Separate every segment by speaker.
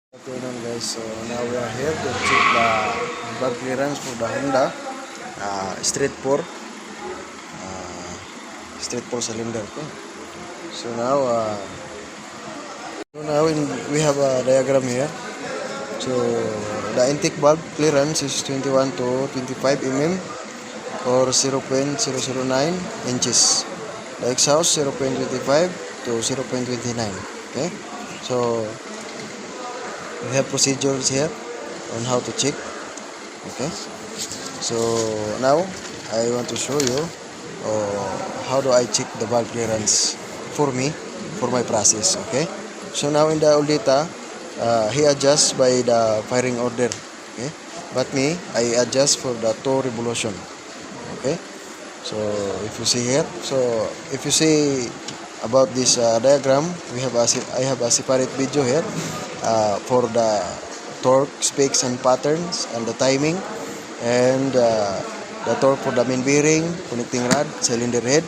Speaker 1: Afternoon guys, so now we are here to check the valve clearance for the Honda straight 4 cylinder. Okay, so now we have a diagram here. So the intake valve clearance is 21 to 25 mm or 0.009 inches. The exhaust 0.25 to 0.29. Okay, so we have procedures here on how to check. Okay, so now I want to show you how do I check the valve clearance for my process. Okay, so now in the old data, he adjusts by the firing order. Okay, but me, I adjust for the toe revolution. Okay, so if you see here, so if you see about this diagram, I have a separate video here for the torque specs and patterns and the timing, and the torque for the main bearing, connecting rod, cylinder head,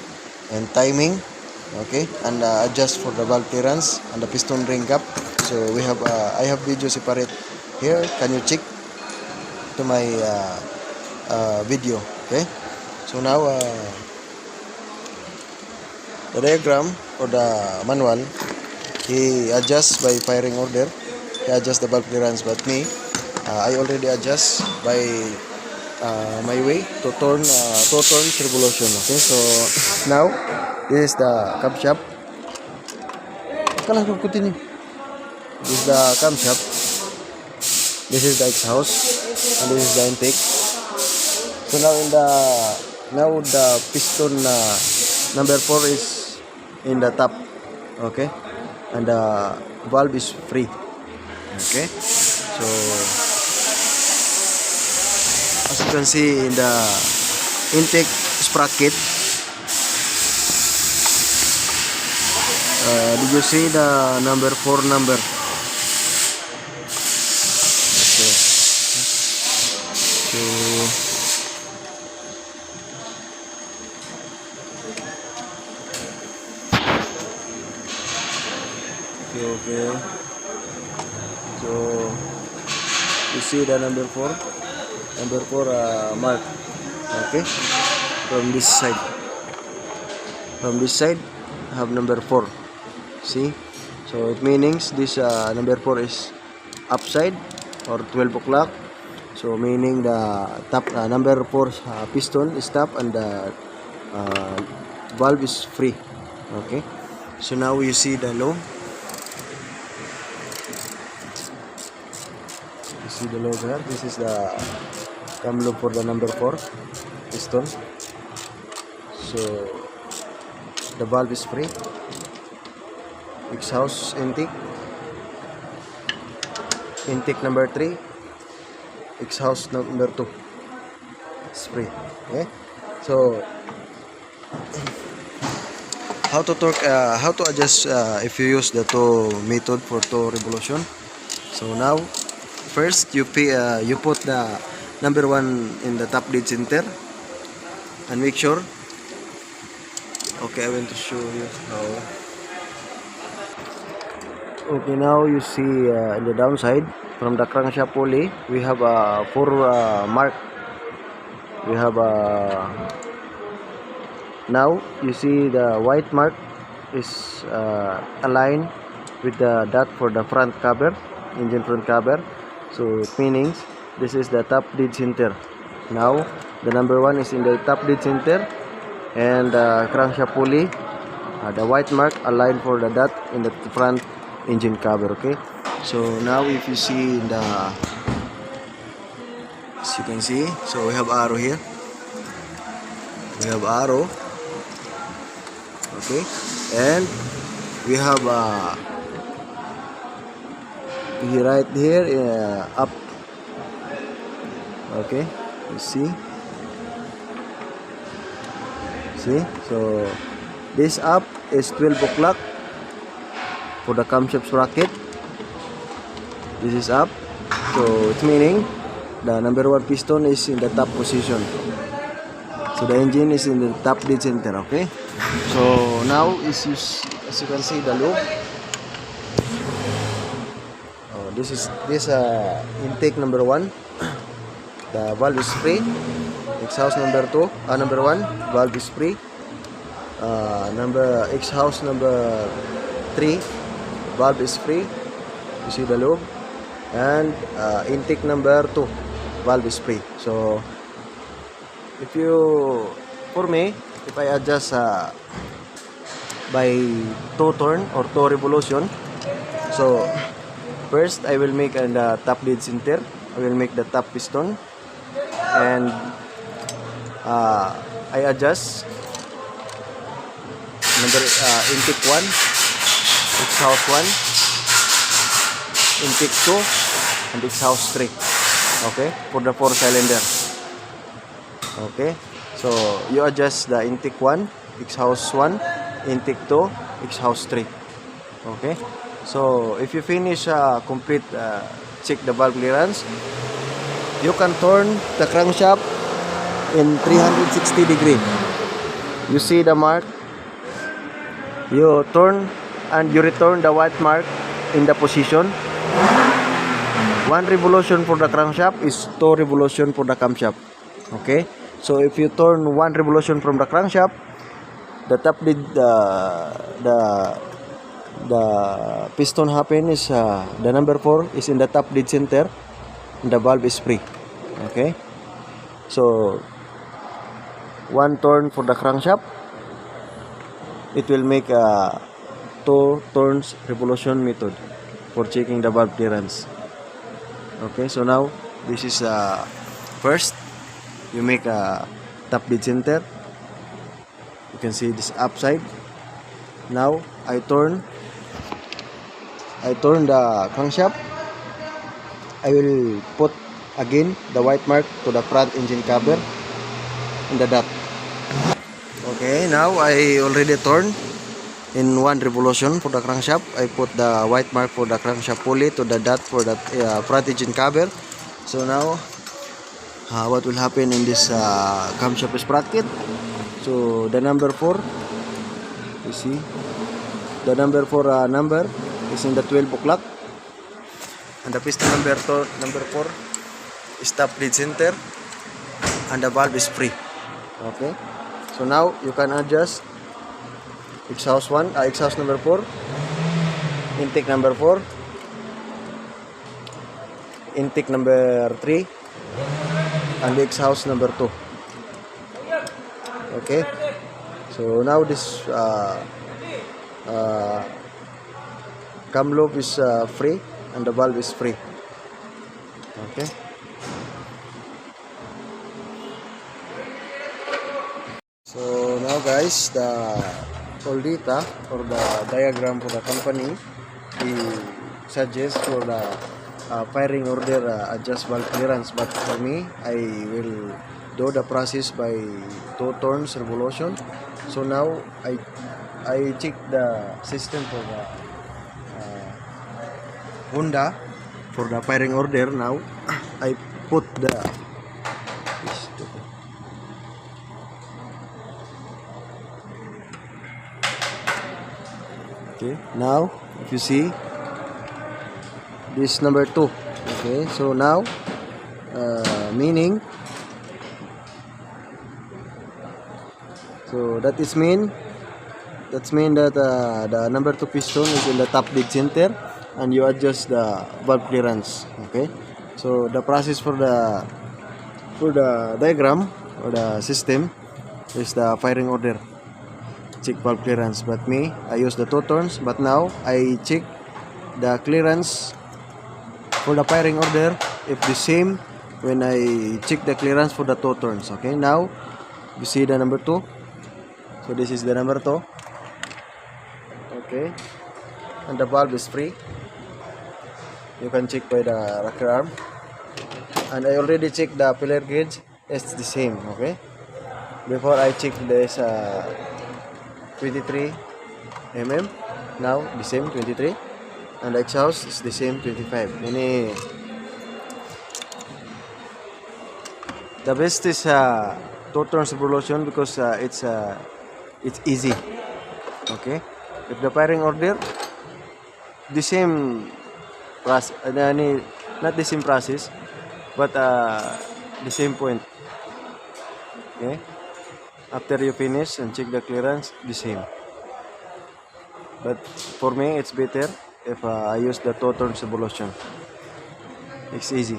Speaker 1: and timing. Okay, and adjust for the valve clearance and the piston ring gap. So we have I have video separate here. Can you check to my video? Okay, so now the diagram or the manual, he adjusts by firing order. He adjusts the valve clearance, but me, I already adjust by my way to turn revolution. Okay, so now this is the camshaft. This is the camshaft. This is the exhaust, and this is the intake. So now the piston number 4 is in the top. Okay, and the valve is free. Okay, so as you can see in the intake sprocket, did you see the number 4 number? Okay, so okay, so you see the number 4 mark. Okay, from this side have number 4. See, so it means this number 4 is upside or 12 o'clock. So meaning the top number 4 piston is top and the valve is free. Okay, so now you see the low. You see the low there. This is the cam loop for the number 4 piston. So the valve is free. Exhaust intake number 3, exhaust number 2 is free. Okay, so how to adjust if you use the toe method for toe revolution. So now first you put the number 1 in the top dead center and make sure. Okay, I want to show you how. Okay, now you see in the downside from the crankshaft pulley, we have a 4 mark. We have now you see the white mark is aligned with the dot for the front cover, engine front cover. So it means this is the top dead center. Now the number 1 is in the top dead center, and the crankshaft pulley, the white mark aligned for the dot in the front engine cover. Okay, so now if you see in the, as you can see, so we have arrow here. We have arrow. Okay, and we have right here up. Okay, you see, so this up is 12 o'clock for the camshaft sprocket. This is up, so it's meaning the number 1 piston is in the top position. So the engine is in the top dead center. Okay, so now as you can see the loop. this is intake number 1. The valve is free. Exhaust number 2, number 1, valve is free. Exhaust number 3, valve is free. You see the lube. And intake number 2, valve is free. So for me, if I adjust by 2 turn or 2 revolution, so first I will make the top dead center. I will make the top piston, and I adjust intake 1, exhaust 1, intake 2, and exhaust 3. Okay, for the 4 cylinder. Okay, so you adjust the intake 1, exhaust 1, intake 2, exhaust 3. Okay, so if you finish complete check the valve clearance, you can turn the crankshaft in 360 degree. You see the mark, you turn and you return the white mark in the position. 1 revolution for the crankshaft is 2 revolution for the camshaft. Okay, so if you turn 1 revolution from the crankshaft, the top dead, the piston happen is the number 4 is in the top dead center, and the valve is free. Okay, so 1 turn for the crankshaft, it will make 2 turns revolution method for checking the valve clearance. Okay, so now this is first you make a top dead center. You can see this upside. Now I turn the crankshaft. I will put again the white mark to the front engine cover in the dot. Okay, now I already turned in 1 revolution for the crankshaft. I put the white mark for the crankshaft pulley to the dot for the front engine cover. So now what will happen in this camshaft sprocket? So the number 4, you see the number 4 number is in the 12 o'clock, and the piston number 4 is top dead center, and the valve is free. Okay, so now you can adjust exhaust number 4, intake number 4, intake number 3, and the exhaust number 2. Okay, so now this cam loop is free, and the valve is free. Okay, so now guys, the whole data or the diagram for the company he suggests for the firing order adjust valve clearance, but for me I will do the process by 2 turns revolution. So now I check the system for the Honda for the firing order. Now I put the okay, now if you see this number 2. Okay, so now meaning, so that mean that the number 2 piston is in the top dead center, and you adjust the valve clearance. Okay, so the process for the diagram or the system is the firing order, check valve clearance, but me I use the 2 turns, but now I check the clearance for the firing order if the same when I check the clearance for the 2 turns. Okay, now you see the number 2, so this is the number 2. Okay, and the valve is free. You can check by the rocker arm, and I already checked the pillar gauge, it's the same. Okay, before I check this 23 mm, now the same 23, and the exhaust is the same 25. The best is 2 turns revolution because it's easy. Okay, if the firing order the same not the same process, but the same point. Okay, after you finish and check the clearance, the same. But for me, it's better if I use the 2 turns evolution. It's easy.